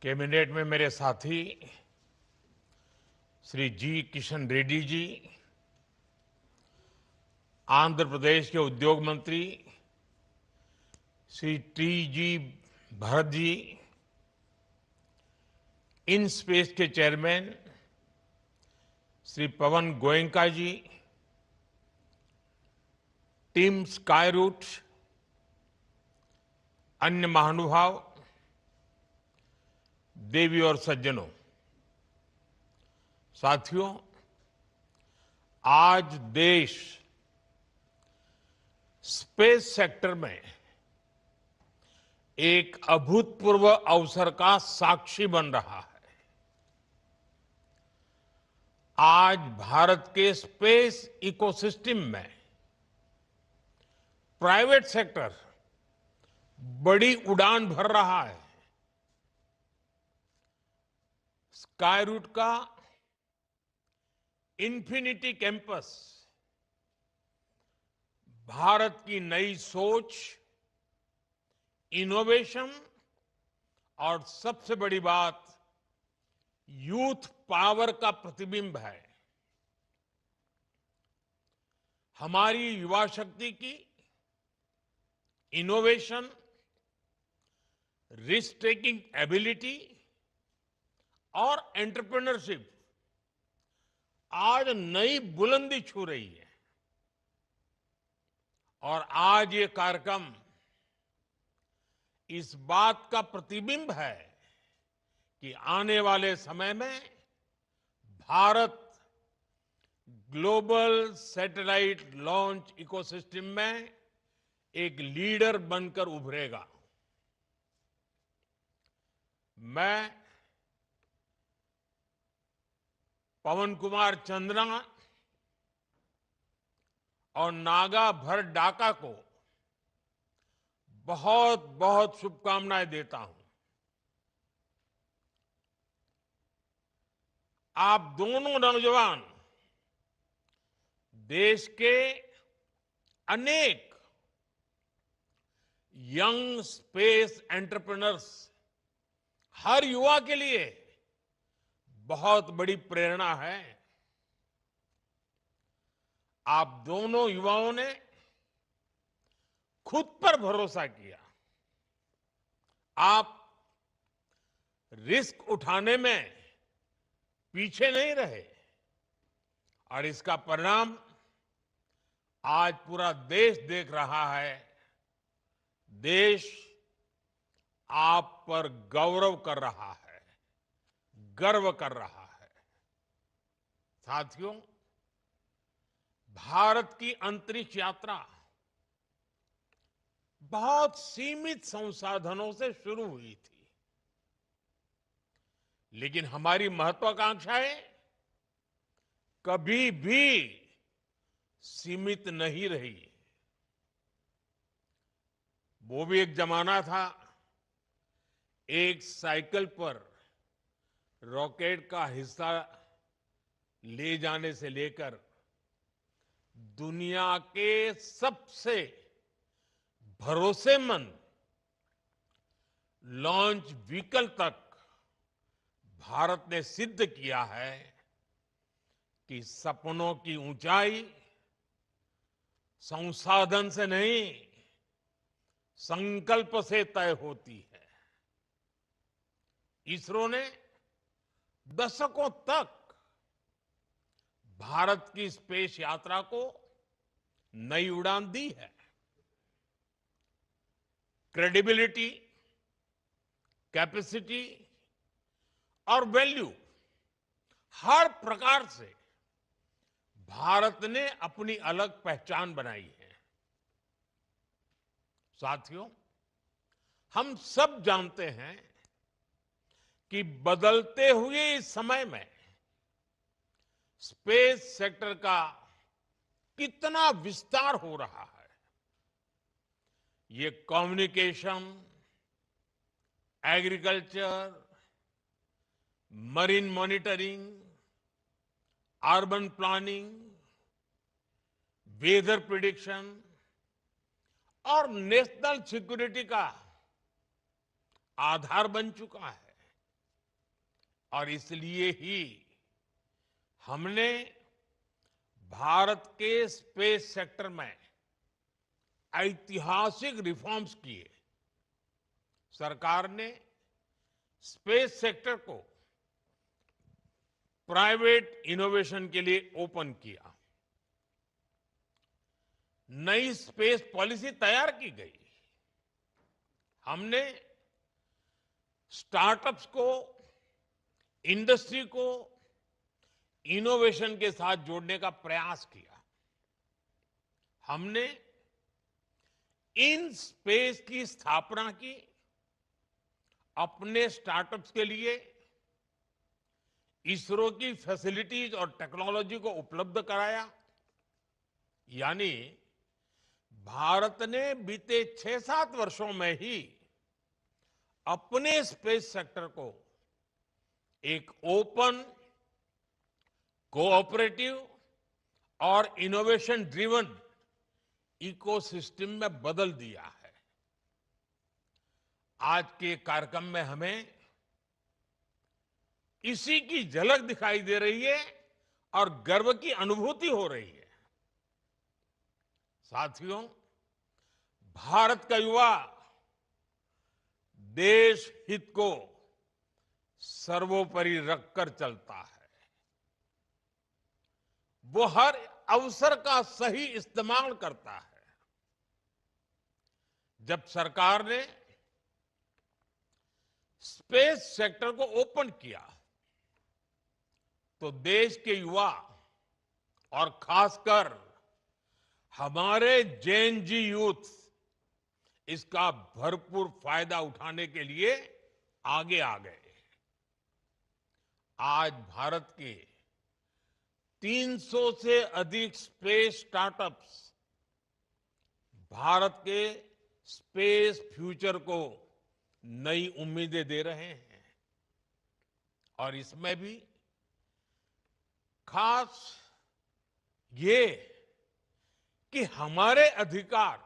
Cabinet में मेरे साथी श्री जी किशन रेड्डी जी, आंध्र प्रदेश के उद्योग मंत्री Shri T G Bharat ji, IN space के chairman Shri Pawan Goenka ji, team Skyroot, अन्य महानुभाव, देवी और सज्जनों, साथियों, आज देश स्पेस सेक्टर में एक अभूतपूर्व अवसर का साक्षी बन रहा है। आज भारत के स्पेस इकोसिस्टम में प्राइवेट सेक्टर बड़ी उड़ान भर रहा है। स्काई रूट का इन्फिनिटी कैंपस भारत की नई सोच, इनोवेशन और सबसे बड़ी बात यूथ पावर का प्रतिबिंब है। हमारी युवा शक्ति की इनोवेशन, रिस्क टेकिंग एबिलिटी और एंटरप्रेन्योरशिप आज नई बुलंदी छू रही है। और आज ये कार्यक्रम इस बात का प्रतिबिंब है कि आने वाले समय में Bharat global satellite launch ecosystem में एक लीडर बनकर उभरेगा। मैं पवन कुमार चंद्रा और नागा भर डाका को बहुत बहुत शुभकामनाएं देता हूं। आप दोनों नौजवान देश के अनेक यंग स्पेस एंटरप्रेन्योर्स, हर युवा के लिए बहुत बड़ी प्रेरणा है। आप दोनों युवाओं ने खुद पर भरोसा किया। आप रिस्क उठाने में पीछे नहीं रहे और इसका परिणाम आज पूरा देश देख रहा है। देश आप पर गौरव कर रहा है, गर्व कर रहा है। साथियों, भारत की अंतरिक्ष यात्रा बहुत सीमित संसाधनों से शुरू हुई थी, लेकिन हमारी महत्वाकांक्षाएं कभी भी सीमित नहीं रही। वो भी एक जमाना था, एक साइकिल पर रॉकेट का हिस्सा ले जाने से लेकर दुनिया के सबसे भरोसेमंद लॉन्च व्हीकल तक भारत ने सिद्ध किया है कि सपनों की ऊंचाई संसाधन से नहीं, संकल्प से तय होती है। इसरो ने दशकों तक भारत की स्पेस यात्रा को नई उड़ान दी है। क्रेडिबिलिटी, कैपेसिटी और वैल्यू, हर प्रकार से भारत ने अपनी अलग पहचान बनाई है। साथियों, हम सब जानते हैं कि बदलते हुए इस समय में स्पेस सेक्टर का कितना विस्तार हो रहा है। ये communication, agriculture, marine monitoring, urban planning, weather prediction और नेशनल सिक्योरिटी का आधार बन चुका है। और इसलिए ही हमने भारत के स्पेस सेक्टर में ऐतिहासिक रिफॉर्म्स किए। सरकार ने स्पेस सेक्टर को प्राइवेट इनोवेशन के लिए ओपन किया। नई स्पेस पॉलिसी तैयार की गई। हमने स्टार्टअप्स को, इंडस्ट्री को इनोवेशन के साथ जोड़ने का प्रयास किया। हमने इन स्पेस की स्थापना की। अपने स्टार्टअप्स के लिए इसरो की फैसिलिटीज और टेक्नोलॉजी को उपलब्ध कराया। यानी भारत ने बीते 6-7 वर्षों में ही अपने स्पेस सेक्टर को एक ओपन, कोऑपरेटिव और इनोवेशन ड्रिवन इकोसिस्टम में बदल दिया है। आज के कार्यक्रम में हमें इसी की झलक दिखाई दे रही है और गर्व की अनुभूति हो रही है। साथियों, भारत का युवा देश हित को सर्वोपरि रखकर चलता है। वो हर अवसर का सही इस्तेमाल करता है। जब सरकार ने स्पेस सेक्टर को ओपन किया तो देश के युवा और खासकर हमारे जेन जी यूथ इसका भरपूर फायदा उठाने के लिए आगे आ गए। आज भारत के 300 से अधिक स्पेस स्टार्टअप्स भारत के स्पेस फ्यूचर को नई उम्मीदें दे रहे हैं। और इसमें भी खास ये कि हमारे अधिकार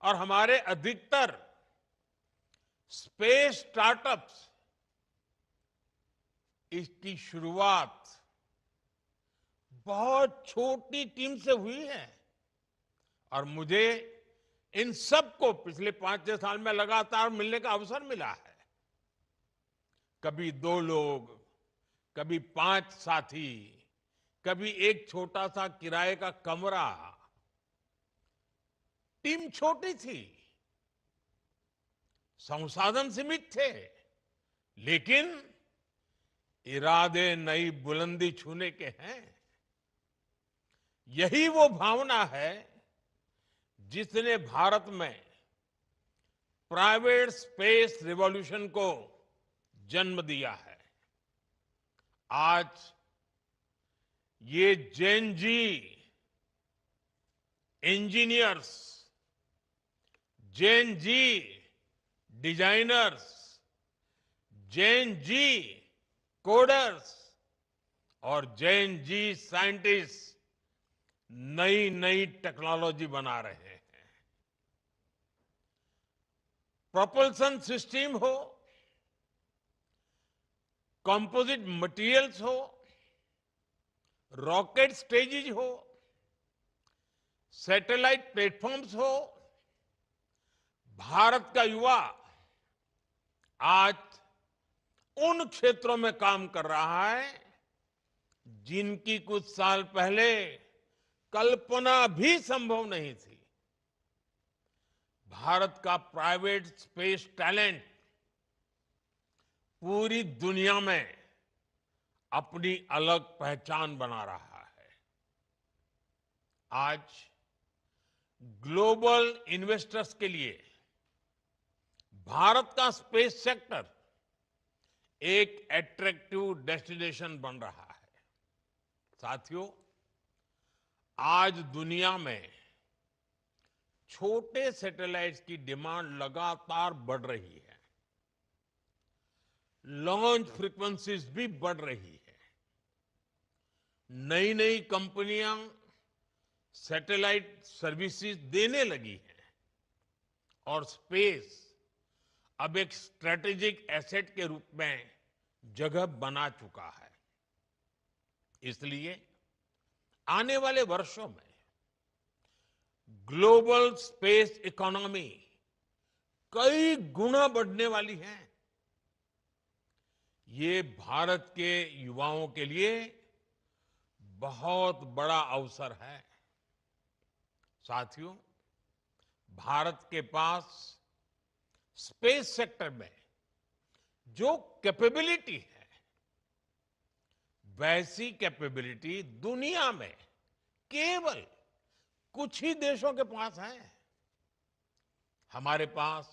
और हमारे अधिकतर स्पेस स्टार्टअप्स इसकी शुरुआत बहुत छोटी टीम से हुई है। और मुझे इन सबको पिछले 5-6 साल में लगातार मिलने का अवसर मिला है। कभी 2 लोग, कभी 5 साथी, कभी एक छोटा सा किराए का कमरा। टीम छोटी थी, संसाधन सीमित थे, लेकिन इरादे नई बुलंदी छूने के हैं। यही वो भावना है जिसने भारत में प्राइवेट स्पेस रिवॉल्यूशन को जन्म दिया है। आज ये जेन जी इंजीनियर्स, जेन जी डिजाइनर्स, जेन जी कोडर्स और जेन जी साइंटिस्ट नई नई टेक्नोलॉजी बना रहे हैं। प्रोपल्सन सिस्टम हो, कंपोजिट मटेरियल्स हो, रॉकेट स्टेजेज हो, सैटेलाइट प्लेटफॉर्म्स हो, भारत का युवा आज उन क्षेत्रों में काम कर रहा है जिनकी कुछ साल पहले कल्पना भी संभव नहीं थी। भारत का प्राइवेट स्पेस टैलेंट पूरी दुनिया में अपनी अलग पहचान बना रहा है। आज ग्लोबल इन्वेस्टर्स के लिए भारत का स्पेस सेक्टर एक अट्रैक्टिव डेस्टिनेशन बन रहा है। साथियों, आज दुनिया में छोटे सैटेलाइट्स की डिमांड लगातार बढ़ रही है। लॉन्च फ्रीक्वेंसीज भी बढ़ रही है। नई नई कंपनियां सैटेलाइट सर्विसेज देने लगी हैं और स्पेस अब एक स्ट्रेटेजिक एसेट के रूप में जगह बना चुका है। इसलिए आने वाले वर्षों में ग्लोबल स्पेस इकोनॉमी कई गुना बढ़ने वाली है। ये भारत के युवाओं के लिए बहुत बड़ा अवसर है। साथियों, भारत के पास स्पेस सेक्टर में जो कैपेबिलिटी है, वैसी कैपेबिलिटी दुनिया में केवल कुछ ही देशों के पास है। हमारे पास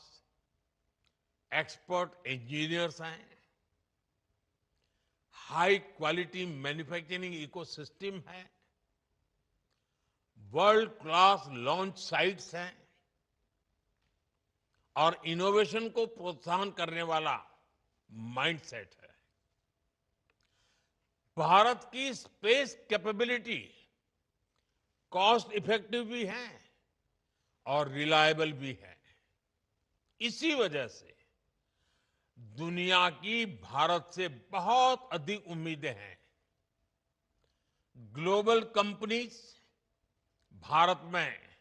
एक्सपर्ट इंजीनियर्स हैं, हाई क्वालिटी मैन्युफैक्चरिंग इकोसिस्टम है, वर्ल्ड क्लास लॉन्च साइट्स हैं और इनोवेशन को प्रोत्साहन करने वाला माइंडसेट है। भारत की स्पेस कैपेबिलिटी कॉस्ट इफेक्टिव भी है और रिलायबल भी है। इसी वजह से दुनिया की भारत से बहुत अधिक उम्मीदें हैं। ग्लोबल कंपनीज भारत में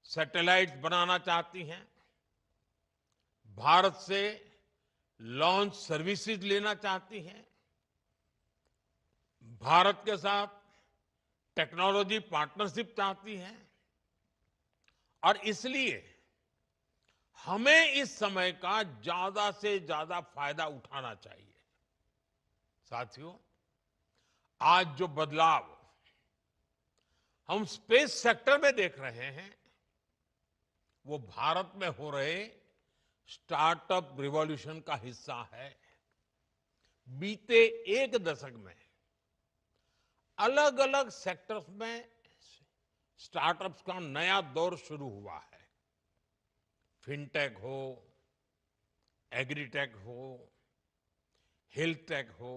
सैटेलाइट्स बनाना चाहती हैं, भारत से लॉन्च सर्विसेज लेना चाहती हैं, भारत के साथ टेक्नोलॉजी पार्टनरशिप चाहती हैं और इसलिए हमें इस समय का ज्यादा से ज्यादा फायदा उठाना चाहिए। साथियों, आज जो बदलाव हम स्पेस सेक्टर में देख रहे हैं, वो भारत में हो रहे स्टार्टअप रिवॉल्यूशन का हिस्सा है। बीते एक दशक में अलग अलग सेक्टर्स में स्टार्टअप्स का नया दौर शुरू हुआ है। फिनटेक हो, एग्रीटेक हो, हेल्थ टेक हो,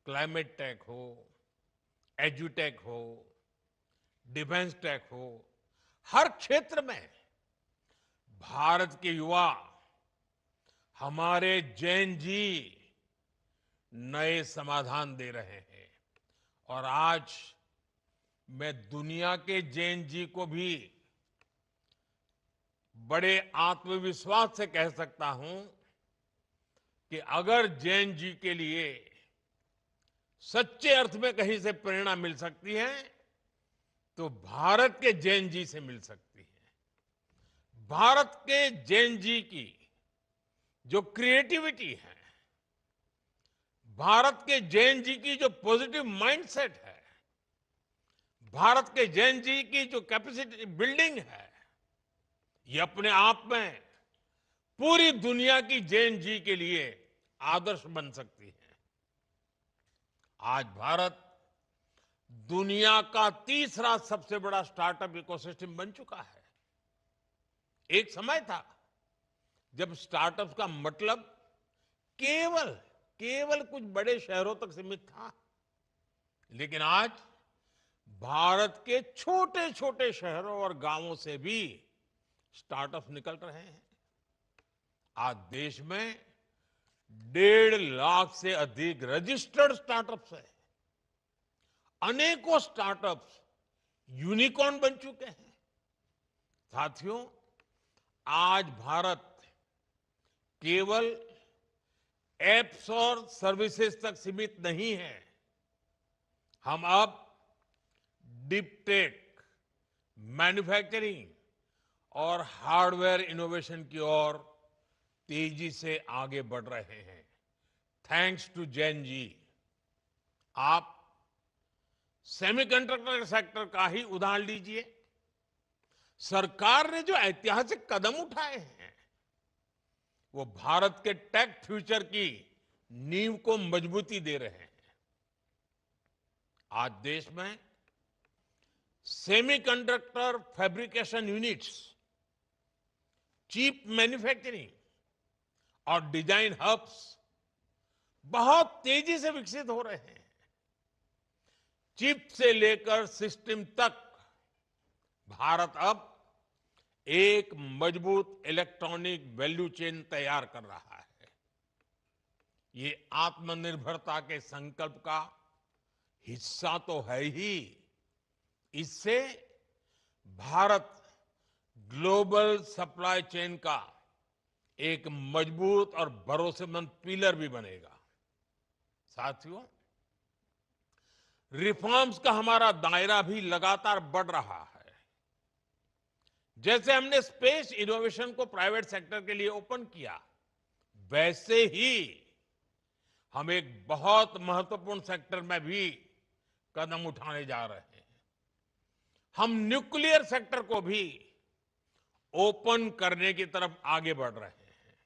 क्लाइमेट टेक हो, एजुटेक हो, डिफेंस टेक हो, हर क्षेत्र में भारत के युवा, हमारे जैन जी नए समाधान दे रहे हैं। और आज मैं दुनिया के जैन जी को भी बड़े आत्मविश्वास से कह सकता हूं कि अगर जैन जी के लिए सच्चे अर्थ में कहीं से प्रेरणा मिल सकती है तो भारत के जैन जी से मिल सकती है। भारत के जैन जी की जो क्रिएटिविटी है, भारत के जैन जी की जो पॉजिटिव माइंडसेट है, भारत के जैन जी की जो कैपेसिटी बिल्डिंग है, ये अपने आप में पूरी दुनिया की जैन जी के लिए आदर्श बन सकती है। आज भारत दुनिया का तीसरा सबसे बड़ा स्टार्टअप इकोसिस्टम बन चुका है। एक समय था जब स्टार्टअप का मतलब केवल कुछ बड़े शहरों तक सीमित था, लेकिन आज भारत के छोटे छोटे शहरों और गांवों से भी स्टार्टअप निकल रहे हैं। आज देश में 1.5 लाख से अधिक रजिस्टर्ड स्टार्टअप्स है। अनेकों स्टार्टअप्स यूनिकॉर्न बन चुके हैं। साथियों, आज भारत केवल एप्स और सर्विसेज तक सीमित नहीं है। हम अब डीप टेक, मैन्युफैक्चरिंग और हार्डवेयर इनोवेशन की ओर तेजी से आगे बढ़ रहे हैं। Thanks to Jain ji. आप सेमीकंडक्टर सेक्टर का ही उदाहरण लीजिए। सरकार ने जो ऐतिहासिक कदम उठाए हैं, वो भारत के टेक फ्यूचर की नींव को मजबूती दे रहे हैं। आज देश में semiconductor fabrication units, chip manufacturing और डिजाइन हब्स बहुत तेजी से विकसित हो रहे हैं। चिप से लेकर सिस्टम तक भारत अब एक मजबूत इलेक्ट्रॉनिक वैल्यू चेन तैयार कर रहा है। ये आत्मनिर्भरता के संकल्प का हिस्सा तो है ही। इससे भारत ग्लोबल सप्लाई चेन का एक मजबूत और भरोसेमंद पिलर भी बनेगा। साथियों, रिफॉर्म्स का हमारा दायरा भी लगातार बढ़ रहा है। जैसे हमने स्पेस इनोवेशन को प्राइवेट सेक्टर के लिए ओपन किया, वैसे ही हम एक बहुत महत्वपूर्ण सेक्टर में भी कदम उठाने जा रहे हैं। हम न्यूक्लियर सेक्टर को भी ओपन करने की तरफ आगे बढ़ रहे हैं।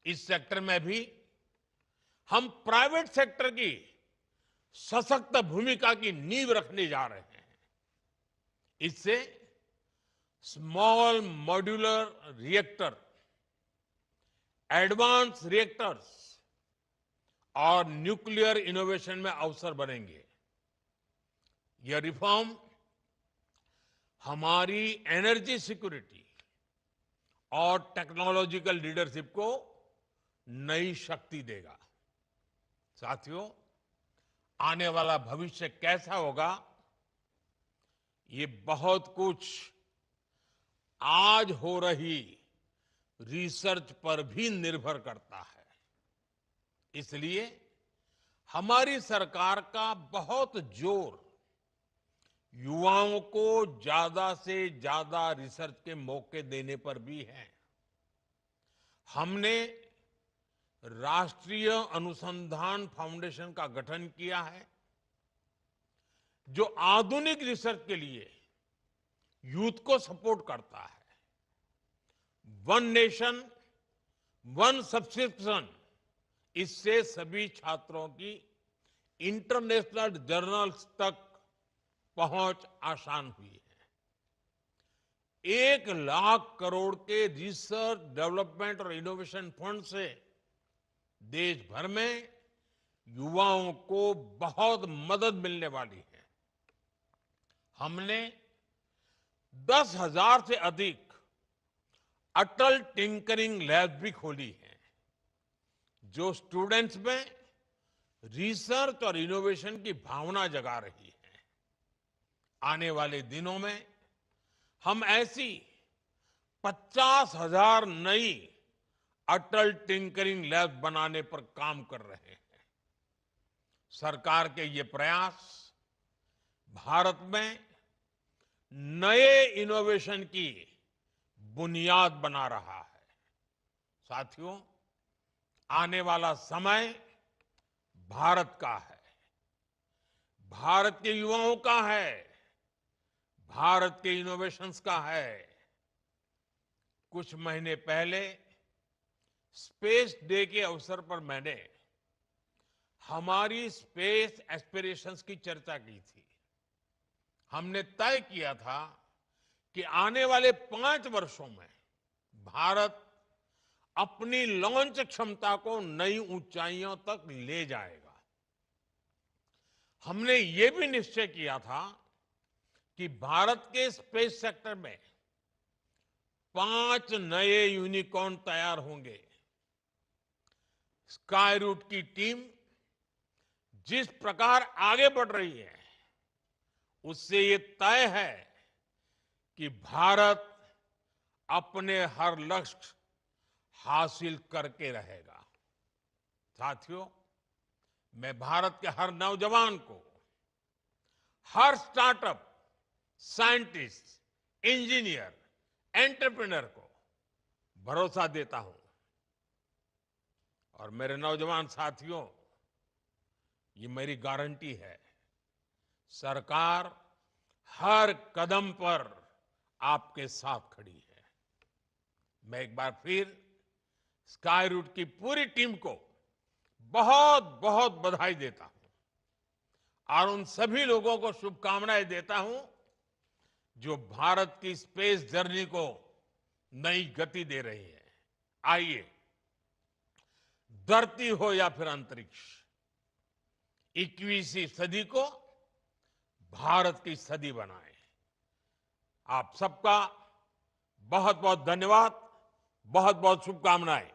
इस सेक्टर में भी हम प्राइवेट सेक्टर की सशक्त भूमिका की नींव रखने जा रहे हैं। इससे small modular reactor, advance reactors और न्यूक्लियर इनोवेशन में अवसर बनेंगे। यह रिफॉर्म हमारी एनर्जी सिक्योरिटी और टेक्नोलॉजिकल लीडरशिप को नई शक्ति देगा। साथियों, आने वाला भविष्य कैसा होगा, ये बहुत कुछ आज हो रही रिसर्च पर भी निर्भर करता है। इसलिए हमारी सरकार का बहुत जोर युवाओं को ज्यादा से ज्यादा रिसर्च के मौके देने पर भी है। हमने राष्ट्रीय अनुसंधान फाउंडेशन का गठन किया है, जो आधुनिक रिसर्च के लिए यूथ को सपोर्ट करता है। वन नेशन वन सब्सक्रिप्शन, इससे सभी छात्रों की इंटरनेशनल जर्नल्स तक पहुंच आसान हुई है। 1,00,000 करोड़ के रिसर्च डेवलपमेंट और इनोवेशन फंड से देश भर में युवाओं को बहुत मदद मिलने वाली है। हमने 10,000 से अधिक अटल टिंकरिंग लैब भी खोली है, जो स्टूडेंट्स में रिसर्च और इनोवेशन की भावना जगा रही है। आने वाले दिनों में हम ऐसी 50,000 नई अटल टिंकरिंग लैब बनाने पर काम कर रहे हैं। सरकार के ये प्रयास भारत में नए इनोवेशन की बुनियाद बना रहा है। साथियों, आने वाला समय भारत का है, भारत के युवाओं का है, भारत के इनोवेशंस का है। कुछ महीने पहले स्पेस डे के अवसर पर मैंने हमारी स्पेस एस्पिरेशंस की चर्चा की थी। हमने तय किया था कि आने वाले 5 वर्षों में भारत अपनी लॉन्च क्षमता को नई ऊंचाइयों तक ले जाएगा। हमने ये भी निश्चय किया था कि भारत के स्पेस सेक्टर में 5 नए यूनिकॉर्न तैयार होंगे। स्काई रूट की टीम जिस प्रकार आगे बढ़ रही है, उससे ये तय है कि भारत अपने हर लक्ष्य हासिल करके रहेगा। साथियों, मैं भारत के हर नौजवान को, हर स्टार्टअप, साइंटिस्ट, इंजीनियर, एंटरप्रेन्योर को भरोसा देता हूं। और मेरे नौजवान साथियों, ये मेरी गारंटी है, सरकार हर कदम पर आपके साथ खड़ी है। मैं एक बार फिर स्काई रूट की पूरी टीम को बहुत बहुत बधाई देता हूं और उन सभी लोगों को शुभकामनाएं देता हूं जो भारत की स्पेस जर्नी को नई गति दे रही है। आइए, धरती हो या फिर अंतरिक्ष, 21वीं सदी को भारत की सदी बनाएं। आप सबका बहुत बहुत धन्यवाद, बहुत बहुत शुभकामनाएं।